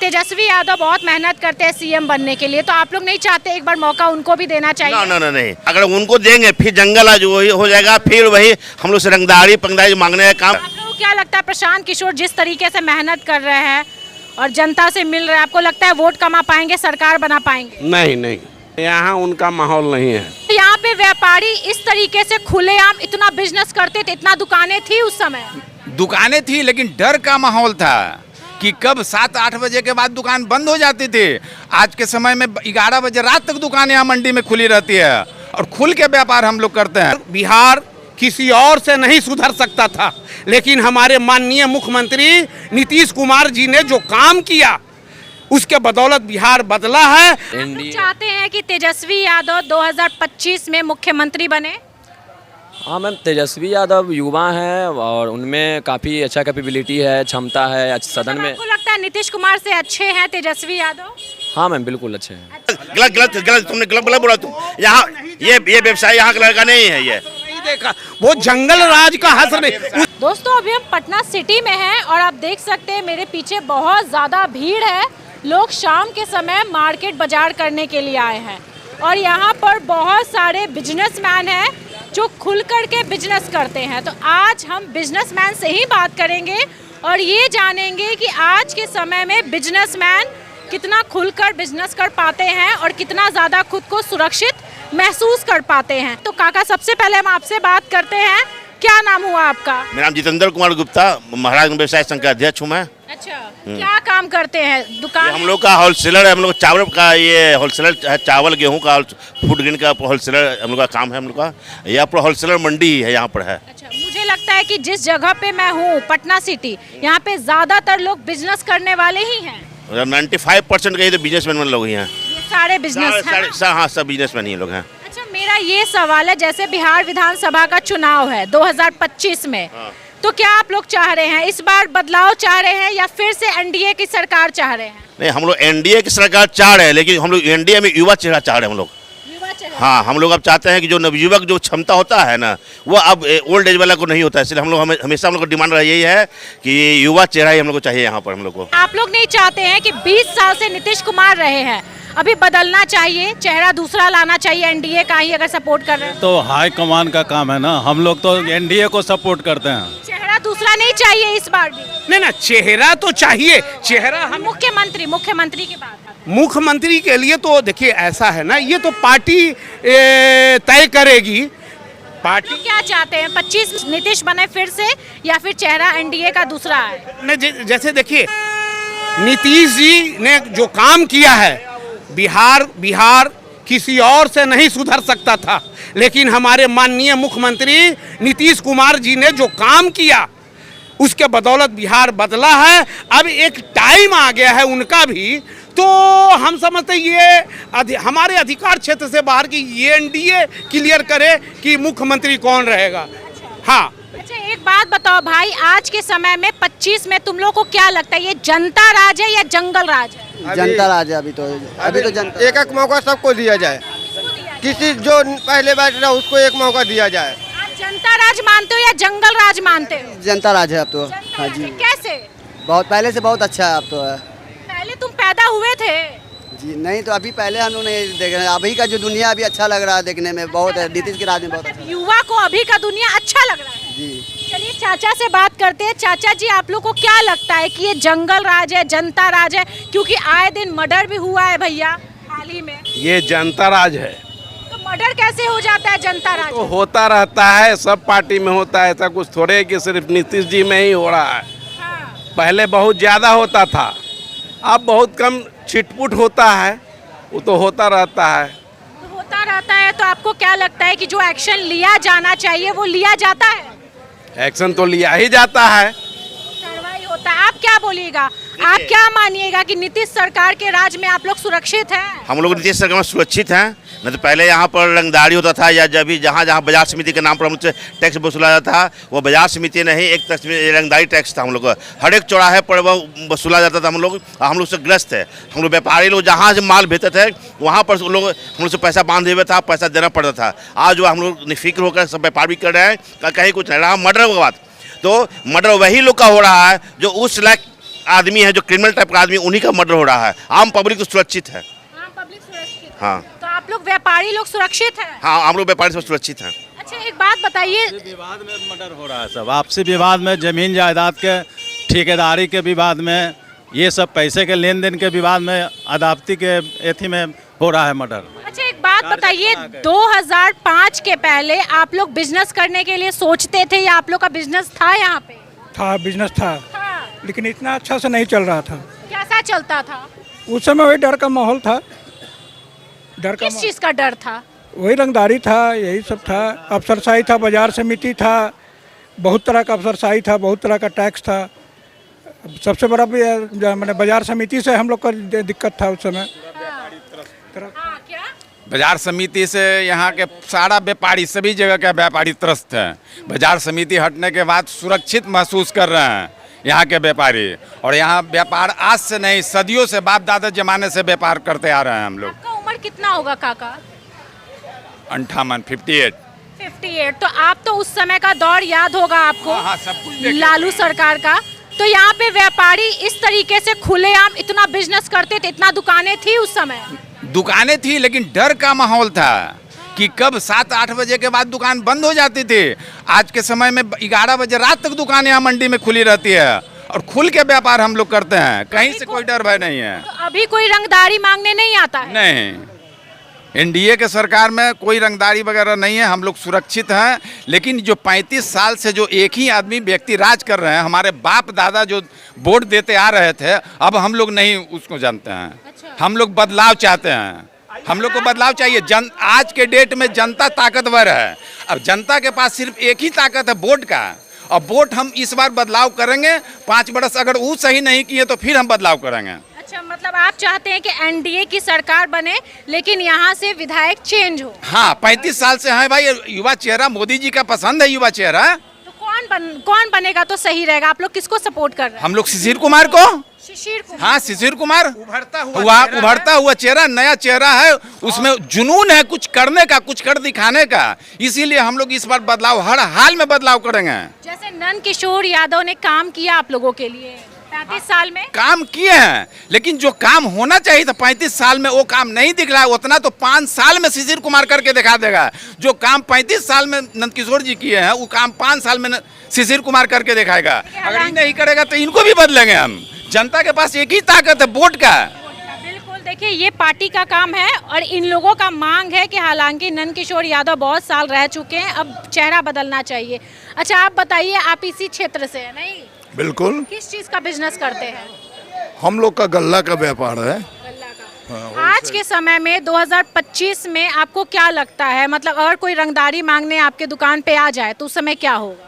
तेजस्वी यादव बहुत मेहनत करते हैं सीएम बनने के लिए, तो आप लोग नहीं चाहते एक बार मौका उनको भी देना चाहिए? ना नहीं, अगर उनको देंगे फिर जंगल आज वही हो जाएगा, फिर वही हम लोग से रंगदारी पंगदारी मांगने का काम। आप लोगों को क्या लगता है प्रशांत किशोर जिस तरीके से मेहनत कर रहे हैं और जनता से मिल रहे हैं, आपको लगता है वोट कमा पाएंगे, सरकार बना पाएंगे? नहीं, यहाँ उनका माहौल नहीं है। यहाँ पे व्यापारी इस तरीके से खुलेआम इतना बिजनेस करते थे, इतना दुकानें थी उस समय? दुकानें थी लेकिन डर का माहौल था कि कब 7-8 बजे के बाद दुकान बंद हो जाती थी। आज के समय में 11 बजे रात तक दुकानें यहाँ मंडी में खुली रहती है और खुल के व्यापार हम लोग करते हैं। बिहार किसी और से नहीं सुधर सकता था, लेकिन हमारे माननीय मुख्यमंत्री नीतीश कुमार जी ने जो काम किया उसके बदौलत बिहार बदला है। चाहते हैं कि तेजस्वी यादव 2025 में मुख्यमंत्री बने? हाँ मैम, तेजस्वी यादव युवा हैं और उनमें काफ़ी अच्छा कैपेबिलिटी है, क्षमता है सदन में। आपको लगता है नीतीश कुमार से अच्छे हैं तेजस्वी यादव? हाँ मैम, बिल्कुल अच्छे हैं। गलत तुमने गलत बोला तुम। यहाँ ये व्यवसाय यहाँ का लड़का नहीं है, ये नहीं देखा, वो जंगल राज का हसर नहीं। दोस्तों अभी हम पटना सिटी में हैं और आप देख सकते हैं मेरे पीछे बहुत ज़्यादा भीड़ है। लोग शाम के समय मार्केट बाजार करने के लिए आए हैं और यहाँ पर बहुत सारे बिजनेसमैन हैं जो खुल कर के बिजनेस करते हैं। तो आज हम बिजनेसमैन से ही बात करेंगे और ये जानेंगे कि आज के समय में बिजनेसमैन कितना खुलकर बिजनेस कर पाते हैं और कितना ज़्यादा खुद को सुरक्षित महसूस कर पाते हैं। तो काका सबसे पहले हम आपसे बात करते हैं, क्या नाम हुआ आपका? मेरा नाम जितेंद्र कुमार गुप्ता, महाराज व्यवसाय संघ का अध्यक्ष हूँ मैं। अच्छा, क्या काम करते हैं? दुकान? हम लोग का होलसेलर है, हम लोग चावल का ये होलसेलर है, चावल गेहूं का फूड ग्रेन का होलसेलर हम लोग का काम है। हम लोग का यहाँ पर होलसेलर मंडी है यहाँ पर है। अच्छा, मुझे लगता है कि जिस जगह पे मैं हूँ पटना सिटी, यहाँ पे ज्यादातर लोग बिजनेस करने वाले ही हैं। 95% के ही तो बिजनेसमैन लोग ही हैं। ये सारे बिजनेस हैं? हाँ, सब बिजनेसमैन ही लोग हैं। अच्छा, मेरा ये सवाल है, जैसे बिहार विधानसभा का चुनाव है 2025 में, तो क्या आप लोग चाह रहे हैं इस बार बदलाव चाह रहे हैं या फिर से एनडीए की सरकार चाह रहे हैं? नहीं, हम लोग एनडीए की सरकार चाह रहे हैं, लेकिन हम लोग एनडीए में युवा चेहरा चाह रहे हैं हम लोग। हाँ, हम लोग अब चाहते हैं कि जो नवयुवक जो क्षमता होता है ना, वो अब ओल्ड एज वाला को नहीं होता है। इसलिए हम लोग हमेशा हम लोग का डिमांड यही है कि युवा चेहरा ही हम लोग को चाहिए यहाँ पर। हम लोग को आप लोग नहीं चाहते हैं कि 20 साल से नीतीश कुमार रहे हैं, अभी बदलना चाहिए, चेहरा दूसरा लाना चाहिए, एनडीए का ही अगर सपोर्ट कर रहे हैं? तो हाई कमान का काम है ना, हम लोग तो एनडीए को सपोर्ट करते हैं। चेहरा दूसरा नहीं चाहिए इस बार भी? नहीं ना, चेहरा तो चाहिए। चेहरा हम मुख्यमंत्री की बात। मुख्यमंत्री के लिए तो देखिए ऐसा है ना, ये तो पार्टी तय करेगी। पार्टी तो क्या चाहते हैं, 25 नीतीश बने फिर से या फिर चेहरा एनडीए का दूसरा है? नहीं, जैसे देखिए नीतीश जी ने जो काम किया है, बिहार किसी और से नहीं सुधर सकता था, लेकिन हमारे माननीय मुख्यमंत्री नीतीश कुमार जी ने जो काम किया उसके बदौलत बिहार बदला है। अब एक टाइम आ गया है उनका भी, तो हम समझते ये हमारे अधिकार क्षेत्र से बाहर की ये एनडीए क्लियर करे कि मुख्यमंत्री कौन रहेगा। हाँ, अच्छा एक बात बताओ भाई, आज के समय में 25 में तुम लोग को क्या लगता है, ये जनता राज है या जंगल राज है? जनता राज है अभी तो जनता। एक मौका सबको दिया जाए, किसी जो पहले बैठ रहा उसको एक मौका दिया जाए। आप जनता राज मानते हो या जंगल राज मानते हो? जनता राज है अब तो। हाँ जी। कैसे? बहुत पहले से बहुत अच्छा है अब तो है। पहले तुम पैदा हुए थे? जी नहीं, तो अभी पहले हम लोग नहीं देख रहे हैं। अभी का जो दुनिया अभी अच्छा लग रहा है देखने में, बहुत है नीतीश के राज में बहुत अच्छा। युवा को अभी का दुनिया अच्छा लग रहा है जी। चलिए चाचा से बात करते हैं। चाचा जी, आप लोग को क्या लगता है कि ये जंगल राज है, जनता राज है? क्योंकि आए दिन मर्डर भी हुआ है भैया हाल ही में। ये जनता राज है। तो मर्डर कैसे हो जाता है जनता राज? तो होता रहता है, सब पार्टी में होता है, ऐसा कुछ थोड़े कि सिर्फ नीतीश जी में ही हो रहा है। हाँ। पहले बहुत ज़्यादा होता था, अब बहुत कम छिटपुट होता है, वो तो होता रहता है। तो होता रहता है, तो आपको क्या लगता है कि जो एक्शन लिया जाना चाहिए वो लिया जाता है? एक्शन तो लिया ही जाता है, कार्रवाई होता है। आप क्या बोलिएगा, आप क्या मानिएगा कि नीतीश सरकार के राज में आप लोग सुरक्षित हैं? हम लोग नीतीश सरकार में सुरक्षित हैं। नहीं तो पहले यहाँ पर रंगदारी होता था, या जब भी जहाँ बाजार समिति के नाम पर हमसे टैक्स वसूला जाता था, वो बाजार समिति नहीं, एक रंगदारी टैक्स था हम लोग का। हर एक चौराहे पर वो वसूला जाता था। हम लोग से ग्रस्त है। हम लोग व्यापारी लोग जहाँ से माल भेजते थे वहाँ पर लोग हम लोग से पैसा बांधे हुए था, पैसा देना पड़ता था। आज वो हम लोग निफिक्र होकर सब व्यापार भी कर रहे हैं, कहीं कुछ नहीं रहा। मर्डर की बात, तो मर्डर वही लोग का हो रहा है जो उस लायक आदमी है जो क्रिमिनल टाइप का आदमी, उन्हीं का मर्डर हो रहा है। आम पब्लिक तो सुरक्षित है। आम पब्लिक सुरक्षित है। हाँ तो आप लोग व्यापारी लोग सुरक्षित हैं? हाँ, हम लोग व्यापारी सब सुरक्षित हैं। अच्छा एक बात बताइए, विवाद में मर्डर हो रहा है सब, आपसी विवाद में, जमीन जायदाद के, ठेकेदारी के विवाद में, ये सब पैसे के लेन देन के विवाद में, अदालती के एथी में हो रहा है मर्डर। अच्छा एक बात बताइए, 2005 के पहले आप लोग बिजनेस करने के लिए सोचते थे या आप लोग का बिजनेस था यहाँ पे? था, बिजनेस था, लेकिन इतना अच्छा से नहीं चल रहा था। कैसा चलता था? उस समय वही डर का माहौल था। डर का किस चीज का डर था? वही रंगदारी था, यही सब था, अफसरशाही था, बाजार समिति था, बहुत तरह का अफसरशाही था, बहुत तरह का टैक्स था। सबसे बड़ा मैंने बाजार समिति से हम लोग का दिक्कत था उस समय। हाँ, क्या? बाजार समिति से यहाँ के सारा व्यापारी, सभी जगह के व्यापारी त्रस्त हैं। बाजार समिति हटने के बाद सुरक्षित महसूस कर रहे हैं यहाँ के व्यापारी। और यहाँ व्यापार आज से नहीं, सदियों से, बाप दादा जमाने से व्यापार करते आ रहे हैं हम लोग। आपका उम्र कितना होगा काका? 58 58। तो आप तो उस समय का दौर याद होगा आपको। हाँ, सब कुछ देखे। लालू सरकार का। तो यहाँ पे व्यापारी इस तरीके से खुलेआम इतना बिजनेस करते थे, इतना दुकानें थी उस समय? दुकानें थी, लेकिन डर का माहौल था कि कब 7-8 बजे के बाद दुकान बंद हो जाती थी। आज के समय में 11 बजे रात तक दुकान यहाँ मंडी में खुली रहती है और खुल के व्यापार हम लोग करते हैं, कहीं से कोई डर भय नहीं है। तो अभी कोई रंगदारी मांगने नहीं आता है? नहीं, एनडीए के सरकार में कोई रंगदारी वगैरह नहीं है, हम लोग सुरक्षित हैं। लेकिन जो 35 साल से जो एक ही आदमी व्यक्ति राज कर रहे हैं, हमारे बाप दादा जो वोट देते आ रहे थे, अब हम लोग नहीं उसको जानते हैं। अच्छा। हम लोग बदलाव चाहते हैं, हम लोग को बदलाव चाहिए। आज के डेट में जनता ताकतवर है। अब जनता के पास सिर्फ एक ही ताकत है, वोट का। और वोट हम इस बार बदलाव करेंगे। 5 बरस अगर वो सही नहीं किए तो फिर हम बदलाव करेंगे। अच्छा, मतलब आप चाहते हैं कि एनडीए की सरकार बने, लेकिन यहाँ से विधायक चेंज हो? हाँ, 35 साल से है भाई, युवा चेहरा, मोदी जी का पसंद है युवा चेहरा। तो कौन बनेगा तो सही रहेगा? आप लोग किसको सपोर्ट कर रहे हैं? हम लोग शिशिर कुमार को। शिशिर कुमार? हाँ, शिशिर कुमार उभरता हुआ चेहरा, नया चेहरा है, उसमें जुनून है कुछ करने का, कुछ कर दिखाने का। इसीलिए हम लोग इस बार बदलाव, हर हाल में बदलाव करेंगे। जैसे नंद किशोर यादव ने काम किया आप लोगों के लिए 35 साल में, काम किए हैं, लेकिन जो काम होना चाहिए था 35 साल में वो काम नहीं दिख रहा है। उतना तो 5 साल में शिशिर कुमार करके दिखा देगा। जो काम 35 साल में नंदकिशोर जी किए हैं, वो काम 5 साल में शिशिर कुमार करके दिखाएगा। अगर ये नहीं करेगा तो इनको भी बदलेंगे हम। जनता के पास एक ही ताकत है, वोट का। बिल्कुल, देखिए ये पार्टी का काम है और इन लोगों का मांग है कि हालांकि नंद किशोर यादव बहुत साल रह चुके हैं, अब चेहरा बदलना चाहिए। अच्छा आप बताइए, आप इसी क्षेत्र से है? नहीं, बिल्कुल। किस चीज का बिजनेस करते हैं? हम लोग का गल्ला का व्यापार है। गल्ला का। आज के समय में 2025 में आपको क्या लगता है, मतलब अगर कोई रंगदारी मांगने आपके दुकान पे आ जाए तो उस समय क्या होगा?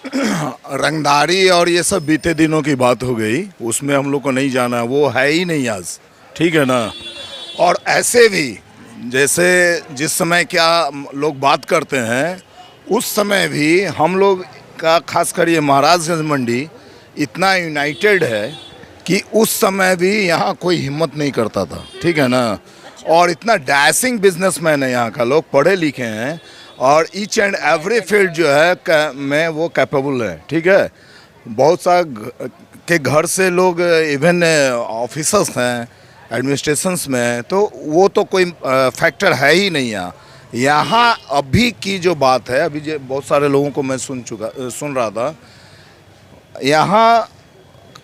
रंगदारी और ये सब बीते दिनों की बात हो गई, उसमें हम लोग को नहीं जाना, वो है ही नहीं आज, ठीक है ना। और ऐसे भी जैसे जिस समय क्या लोग बात करते हैं, उस समय भी हम लोग का खासकर ये महाराजगंज मंडी इतना यूनाइटेड है कि उस समय भी यहाँ कोई हिम्मत नहीं करता था, ठीक है ना। और इतना डैशिंग बिजनेसमैन है यहाँ का, लोग पढ़े लिखे हैं और ईच एंड एवरी फील्ड जो है में वो कैपेबल है, ठीक है। बहुत सा के घर से लोग इवन ऑफिसर्स हैं एडमिनिस्ट्रेशंस में, तो वो तो कोई फैक्टर है ही नहीं यहाँ। यहाँ अभी की जो बात है, अभी जो बहुत सारे लोगों को मैं सुन रहा था, यहाँ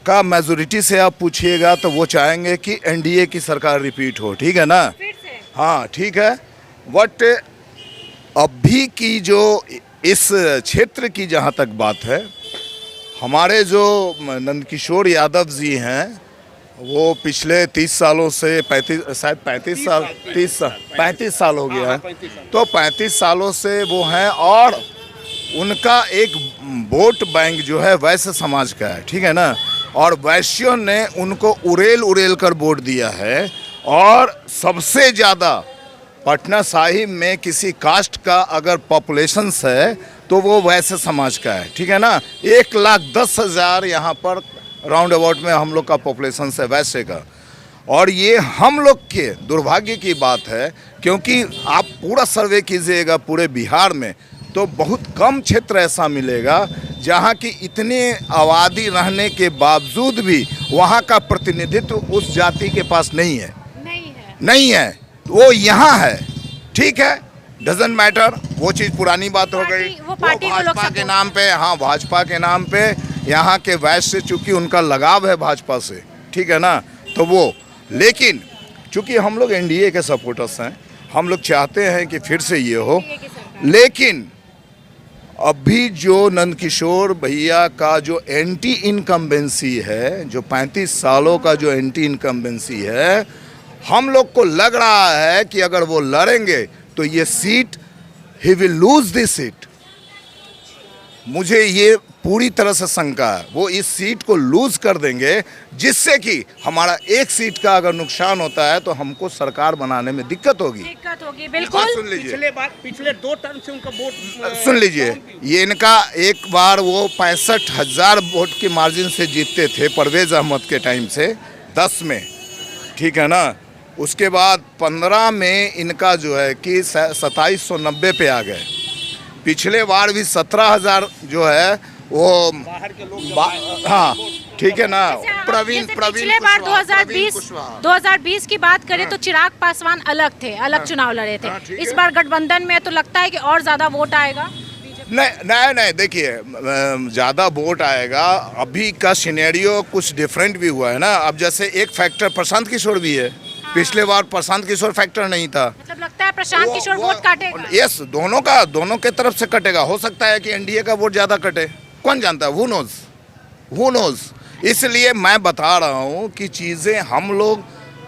का मेजोरिटी से आप पूछिएगा तो वो चाहेंगे कि एनडीए की सरकार रिपीट हो, ठीक है ना। हाँ ठीक है, बट अभी की जो इस क्षेत्र की जहाँ तक बात है, हमारे जो नंदकिशोर यादव जी हैं, वो पिछले 30 सालों से 35 साल हो गया है, तो 35 सालों से वो हैं और उनका एक वोट बैंक जो है वैश्य समाज का है, ठीक है ना। और वैश्यों ने उनको उड़ेल कर वोट दिया है। और सबसे ज़्यादा पटना साहिब में किसी कास्ट का अगर पॉपुलेशन है तो वो वैश्य समाज का है, ठीक है ना। 1,10,000 यहाँ पर राउंड अबाउट में हम लोग का पॉपुलेशन है वैश्य का। और ये हम लोग के दुर्भाग्य की बात है, क्योंकि आप पूरा सर्वे कीजिएगा पूरे बिहार में तो बहुत कम क्षेत्र ऐसा मिलेगा जहाँ की इतनी आबादी रहने के बावजूद भी वहाँ का प्रतिनिधित्व उस जाति के पास नहीं है, नहीं है। वो यहाँ है, ठीक है, डजंट मैटर, वो चीज़ पुरानी बात हो गई। वो भाजपा के नाम पे, हाँ भाजपा के नाम पे यहाँ के वैश्य से चूँकि उनका लगाव है भाजपा से, ठीक है ना, तो वो, लेकिन चूँकि हम लोग एनडीए के सपोर्टर्स हैं, हम लोग चाहते हैं कि फिर से ये हो, लेकिन अभी जो नंदकिशोर भैया का जो एंटी इनकम्बेंसी है, जो 35 सालों का जो एंटी इनकम्बेंसी है, हम लोग को लग रहा है कि अगर वो लड़ेंगे तो ये seat, he will lose this seat. मुझे ये पूरी तरह से शंका है, वो इस सीट को लूज कर देंगे, जिससे कि हमारा एक सीट का अगर नुकसान होता है तो हमको सरकार बनाने में दिक्कत होगी। बिल्कुल। सुन लीजिए, पिछले 2 टर्म से उनका वोट सुन लीजिए, ये इनका एक बार वो 65,000 वोट के मार्जिन से जीतते थे परवेज अहमद के टाइम से 10 में, ठीक है ना, उसके बाद 15 में इनका जो है कि 2790 पे आ गए। पिछले बार भी 17,000 जो है वो बाहर के लोग हाँ, ठीक है ना, प्रवीण पिछले बार 2020 की बात करें तो चिराग पासवान अलग थे, अलग चुनाव लड़े थे। इस बार गठबंधन में तो लगता है कि और ज्यादा वोट आएगा। नहीं, देखिए ज़्यादा वोट आएगा। अभी का सिनेरियो कुछ डिफरेंट भी हुआ है ना। अब जैसे एक फैक्टर प्रशांत किशोर भी है, पिछले बार प्रशांत किशोर फैक्टर नहीं था। मतलब लगता है प्रशांत किशोर वोट काटेगा। यस, दोनों के तरफ से कटेगा। हो सकता है कि एनडीए का वोट ज़्यादा कटे, कौन जानता है, who knows। इसलिए मैं बता रहा हूँ कि चीज़ें हम लोग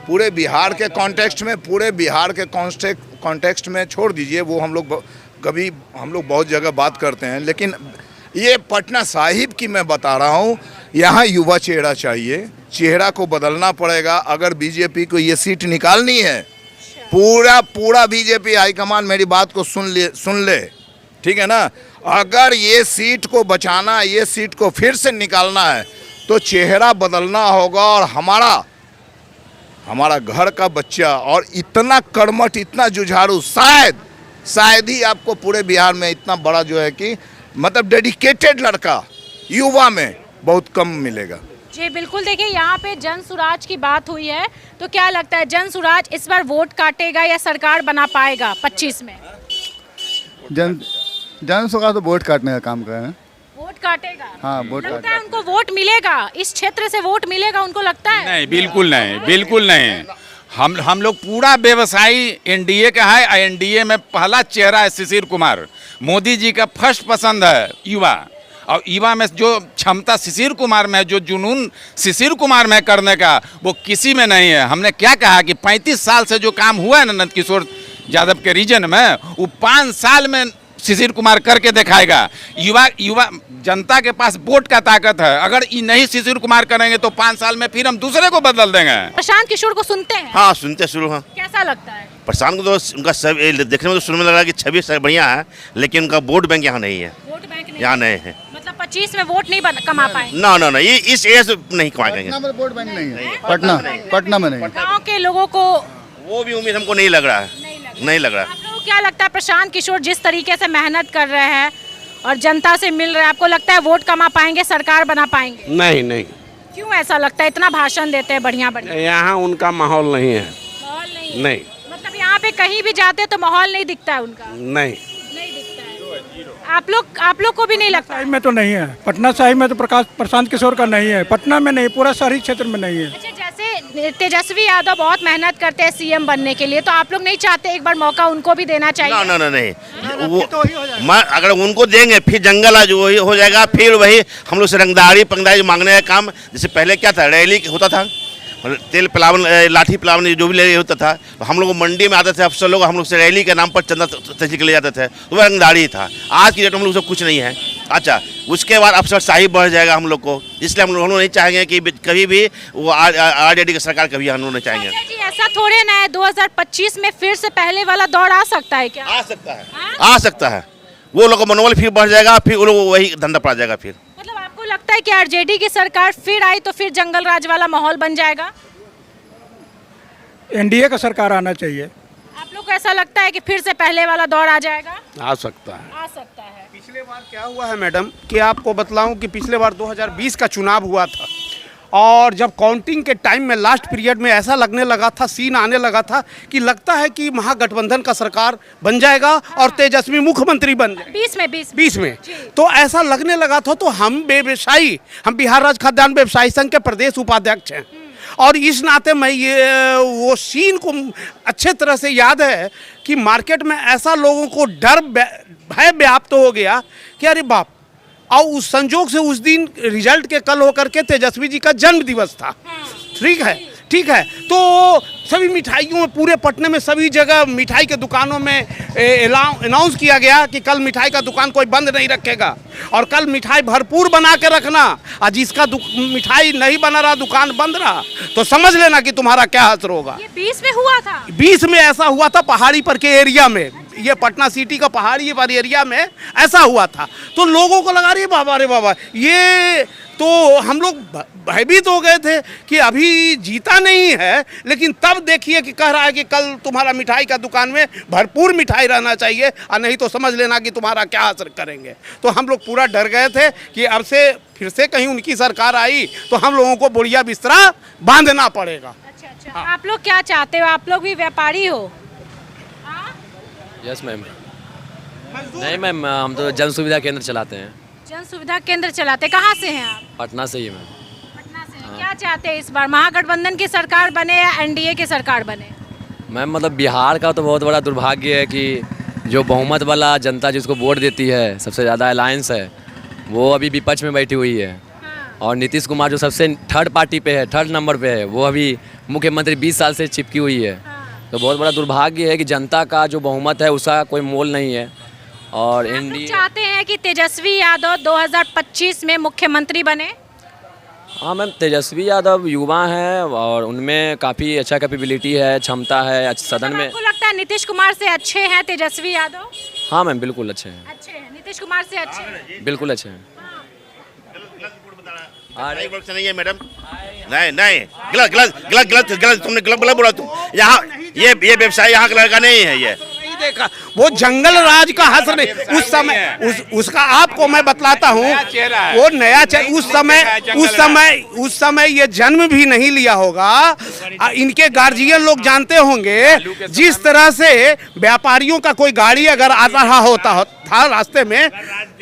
पूरे बिहार के कॉन्टेक्स्ट में, पूरे बिहार के कॉन्टेक्स्ट में छोड़ दीजिए, वो हम लोग बहुत जगह बात करते हैं, लेकिन ये पटना साहिब की मैं बता रहा हूँ, यहाँ युवा चेहरा चाहिए, चेहरा को बदलना पड़ेगा। अगर बीजेपी को ये सीट निकालनी है, पूरा बीजेपी हाईकमान मेरी बात को सुन ले, ठीक है ना, अगर ये सीट को बचाना, ये सीट को फिर से निकालना है तो चेहरा बदलना होगा। और हमारा घर का बच्चा और इतना कर्मठ, इतना जुझारू, शायद ही आपको पूरे बिहार में इतना बड़ा जो है कि मतलब डेडिकेटेड लड़का युवा में बहुत कम मिलेगा। जी बिल्कुल। देखिए यहाँ पे जन सुराज की बात हुई है, तो क्या लगता है जन सुराज इस बार वोट काटेगा या सरकार बना पाएगा 25 में? जन सुराज तो वोट काटने का काम कर रहे हैं। वोट काटेगा? हाँ, वोट लगता है उनको वोट मिलेगा, इस क्षेत्र से वोट मिलेगा उनको लगता है? नहीं, बिल्कुल नहीं। हम लोग पूरा व्यवसायी एनडीए का है। एनडीए में पहला चेहरा है शिशिर कुमार। मोदी जी का फर्स्ट पसंद है युवा, और युवा में जो क्षमता शिशिर कुमार में, जो जुनून शिशिर कुमार में करने का, वो किसी में नहीं है। हमने क्या कहा कि 35 साल से जो काम हुआ है ना नंदकिशोर यादव के रीजन में, वो 5 साल में शिशिर कुमार करके दिखाएगा। युवा जनता के पास वोट का ताकत है। अगर ये नहीं शिशिर कुमार करेंगे तो 5 साल में फिर हम दूसरे को बदल देंगे। प्रशांत किशोर को सुनते हैं? हाँ, सुनते शुरू। हाँ, कैसा लगता है? प्रशांत को तो उनका सब देखने में तो सुनने में लग रहा है कि छवि बढ़िया है, लेकिन उनका वोट बैंक यहाँ नहीं है। वोट बैंक यहाँ नहीं है। मतलब 25 में वोट नहीं कमा पाएंगे? ना, ये इस एरिया से नहीं कमाएंगे। वोट बैंक नहीं है पटना में नहीं। गाँव के लोगों को वो भी उम्मीद हमको नहीं लग रहा है, नहीं लग रहा है। आप लोगों को क्या लगता है प्रशांत किशोर जिस तरीके से मेहनत कर रहे हैं और जनता से मिल रहे हैं, आपको लगता है वोट कमा पाएंगे, सरकार बना पाएंगे? नहीं। क्यों ऐसा लगता है? इतना भाषण देते हैं बढ़िया। यहाँ उनका माहौल नहीं है। माहौल नहीं। मतलब यहाँ पे कहीं भी जाते तो माहौल नहीं दिखता है उनका? नहीं दिखता है। आप लोग को भी नहीं लगता? साहिब में तो नहीं है, पटना साहिब में तो प्रशांत किशोर का नहीं है, पटना में नहीं, पूरा शहरी क्षेत्र में नहीं है। अच्छा, जैसे तेजस्वी यादव बहुत मेहनत करते हैं सीएम बनने के लिए, तो आप लोग नहीं चाहते एक बार मौका उनको भी देना चाहिए? ना, नहीं। वो अगर उनको देंगे फिर जंगल आज वही हो जाएगा, फिर वही हम लोग से रंगदारी पंगदारी मांगने का काम। जैसे पहले क्या था, रैली होता था, तेल पिलावन, लाठी पिलावन जो भी होता था, तो हम लोग मंडी में आते थे अफसर लोग, हम लोग से रैली के नाम पर चंदा तहसील के ले जाते थे, तो वह रंगदारी था। आज की डेट में हम लोग सब कुछ नहीं है। अच्छा, उसके बाद अफसर साहिब बढ़ जाएगा हम लोग को, इसलिए हम लोग नहीं चाहेंगे कि कभी भी वो आरजेडी की सरकार कभी हम लोग नहीं चाहेंगे। जी ऐसा थोड़े ना है, 2025 में फिर से पहले वाला दौर आ सकता है क्या? आ सकता है। वो लोग का मनोबल फिर बढ़ जाएगा, फिर वो लोग वही धंधा पड़ जाएगा। फिर मतलब आपको लगता है कि आरजेडी की सरकार फिर आई तो फिर जंगल राज वाला माहौल बन जाएगा? एनडीए का सरकार आना चाहिए। आप लोग आपको ऐसा लगता है कि फिर से पहले वाला दौर आ जाएगा? आ सकता है। आ सकता है। पिछले बार क्या हुआ है मैडम कि आपको बतलाऊं कि पिछले बार 2020 का चुनाव हुआ था और जब काउंटिंग के टाइम में लास्ट पीरियड में ऐसा लगने लगा था, सीन आने लगा था कि लगता है कि महागठबंधन का सरकार बन जाएगा और तेजस्वी मुख्यमंत्री बन जाए 20 में तो ऐसा लगने लगा था। तो हम बिहार राज्य खाद्यान्न व्यवसायी संघ के प्रदेश उपाध्यक्ष हैं और इस नाते मैं वो सीन को अच्छे तरह से याद है कि मार्केट में ऐसा लोगों को डर भय व्याप्त हो गया कि अरे बाप। और उस संजोग से उस दिन रिजल्ट के कल होकर के तेजस्वी जी का जन्म दिवस था। ठीक है तो सभी मिठाइयों में पूरे पटना में सभी जगह मिठाई के दुकानों में अनाउंस किया गया कि कल मिठाई का दुकान कोई बंद नहीं रखेगा और कल मिठाई भरपूर बना के रखना और जिसका मिठाई नहीं बना रहा, दुकान बंद रहा, तो समझ लेना कि तुम्हारा क्या असर होगा। ये 20 में हुआ था? 20 में ऐसा हुआ था, पहाड़ी पर के एरिया में, ये पटना सिटी का पहाड़ी पर एरिया में ऐसा हुआ था। तो लोगों को लगा रे बाबा ये तो हम लोग भयभीत हो गए थे कि अभी जीता नहीं है, लेकिन तब देखिए कि कह रहा है कि कल तुम्हारा मिठाई का दुकान में भरपूर मिठाई रहना चाहिए और नहीं तो समझ लेना कि तुम्हारा क्या असर करेंगे। तो हम लोग पूरा डर गए थे कि अब से फिर से कहीं उनकी सरकार आई तो हम लोगों को बुढ़िया बिस्तरा बांधना पड़ेगा। अच्छा। आप लोग क्या चाहते हो? आप लोग भी व्यापारी हो? Yes ma'am. नहीं मैम, हम तो जन सुविधा केंद्र चलाते हैं। जन सुविधा केंद्र चलाते, कहाँ से हैं आप? पटना से ही मैम। पटना से। क्या चाहते हैं इस बार, महागठबंधन की सरकार बने या एनडीए की सरकार बने? मैम मतलब बिहार का तो बहुत बड़ा दुर्भाग्य है कि जो बहुमत वाला जनता जिसको वोट देती है, सबसे ज़्यादा अलायंस है, वो अभी विपक्ष में बैठी हुई है। और नीतीश कुमार जो सबसे थर्ड पार्टी पे है, थर्ड नंबर पे है, वो अभी मुख्यमंत्री 20 साल से चिपकी हुई है। तो बहुत बड़ा दुर्भाग्य है कि जनता का जो बहुमत है उसका कोई मोल नहीं है। और एनडीए चाहते हैं कि तेजस्वी यादव 2025 में मुख्यमंत्री बने? हाँ मैम, तेजस्वी यादव युवा हैं और उनमें काफ़ी अच्छा कैपेबिलिटी है, क्षमता है सदन में। आपको लगता है नीतीश कुमार से अच्छे हैं तेजस्वी यादव? हाँ मैम, बिल्कुल अच्छे हैं। अच्छे हैं, नीतीश कुमार से अच्छे हैं? बिल्कुल अच्छे हैं। नहीं है मैडम, नहीं गलत तुमने गलत बोला तुम। यहाँ ये व्यवसाय यहाँ का लड़का नहीं है। ये देखा वो जंगल राज का हसर नहीं उस समय उसका आपको मैं बतलाता हूँ। वो नया उस समय ये जन्म भी नहीं लिया होगा। इनके गार्जियन लोग जानते होंगे जिस तरह से व्यापारियों का कोई गाड़ी अगर आ रहा होता था रास्ते में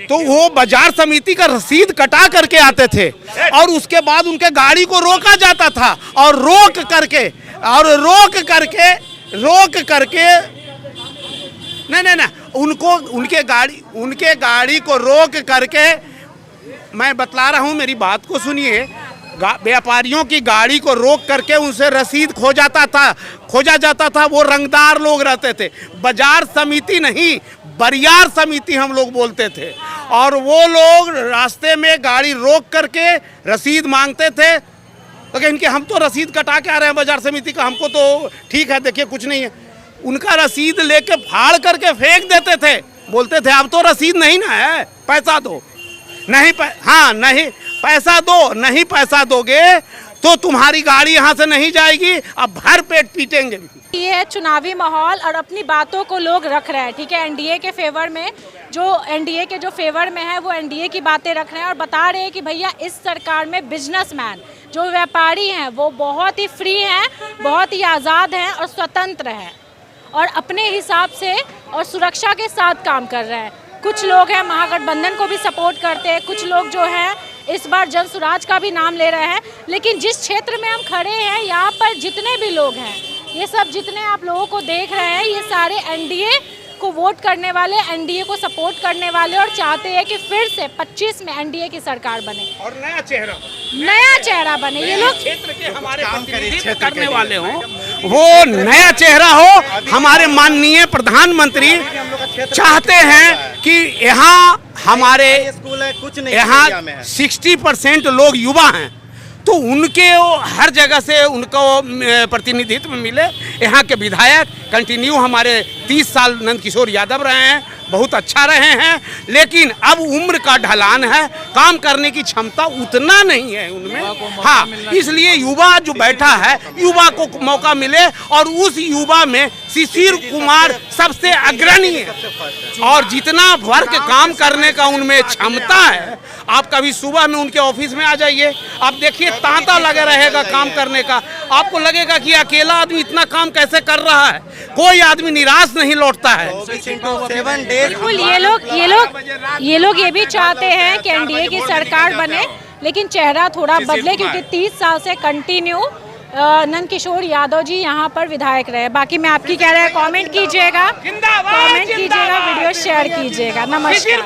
तो वो बाजार समिति का रसीद कटा करके आते थे और उसके बाद उनके गाड़ी को रोका जाता था और रोक करके नहीं उनको उनके गाड़ी को रोक करके, मैं बतला रहा हूँ, मेरी बात को सुनिए। व्यापारियों की गाड़ी को रोक करके उनसे रसीद खोजा जाता था। वो रंगदार लोग रहते थे, बाजार समिति नहीं, बरियार समिति हम लोग बोलते थे। और वो लोग रास्ते में गाड़ी रोक करके रसीद मांगते थे। तो इनके हम तो रसीद कटा के आ रहे हैं बाजार समिति का, हमको तो ठीक है, देखिए कुछ नहीं है। उनका रसीद लेके फाड़ करके फेंक देते थे, बोलते थे अब तो रसीद नहीं ना है, पैसा दो। नहीं पैसा दो, नहीं पैसा दोगे तो तुम्हारी गाड़ी यहाँ से नहीं जाएगी, अब भर पेट पीटेंगे। ये है चुनावी माहौल और अपनी बातों को लोग रख रहे हैं। ठीक है, एनडीए के फेवर में जो फेवर में है वो एनडीए की बातें रख रहे हैं और बता रहे हैं कि भैया इस सरकार में बिजनेसमैन जो व्यापारी हैं वो बहुत ही फ्री हैं, बहुत ही आज़ाद हैं और स्वतंत्र हैं और अपने हिसाब से और सुरक्षा के साथ काम कर रहे हैं। कुछ लोग हैं महागठबंधन को भी सपोर्ट करते हैं, कुछ लोग जो हैं इस बार जन सुराज का भी नाम ले रहे हैं। लेकिन जिस क्षेत्र में हम खड़े हैं यहाँ पर जितने भी लोग हैं, ये सब जितने आप लोगों को देख रहे हैं, ये सारे एनडीए को वोट करने वाले, एनडीए को सपोर्ट करने वाले और चाहते हैं कि फिर से 25 में एनडीए की सरकार बने और नया चेहरा बने। ये लोग क्षेत्र के हमारे प्रतिनिधित्व करने वाले हों, वो नया चेहरा हो। हमारे माननीय प्रधानमंत्री चाहते हैं कि यहाँ 60% लोग युवा हैं, तो उनके हर जगह से उनको प्रतिनिधित्व मिले। यहाँ के विधायक कंटिन्यू हमारे 30 साल नंद किशोर यादव रहे हैं, बहुत अच्छा रहे हैं, लेकिन अब उम्र का ढलान है, काम करने की क्षमता उतना नहीं है उनमें। हाँ, इसलिए युवा जो बैठा है, युवा को मौका मिले, और उस युवा में शिशिर कुमार सबसे अग्रणी है, और जितना वर्क काम करने का उनमें क्षमता है। आप कभी सुबह में उनके ऑफिस में आ जाइए, आप देखिए तांता लगे रहेगा काम करने का। आपको लगेगा कि अकेला आदमी इतना काम कैसे कर रहा है, कोई आदमी निराश नहीं लौटता है। बिल्कुल, ये लोग ये भी चाहते हैं कि एनडीए की सरकार बने, लेकिन चेहरा थोड़ा बदले, क्योंकि 30 साल से कंटिन्यू नंद किशोर यादव जी यहाँ पर विधायक रहे। बाकी मैं आपकी कह रहा है, कमेंट कीजिएगा, वीडियो शेयर कीजिएगा। नमस्कार।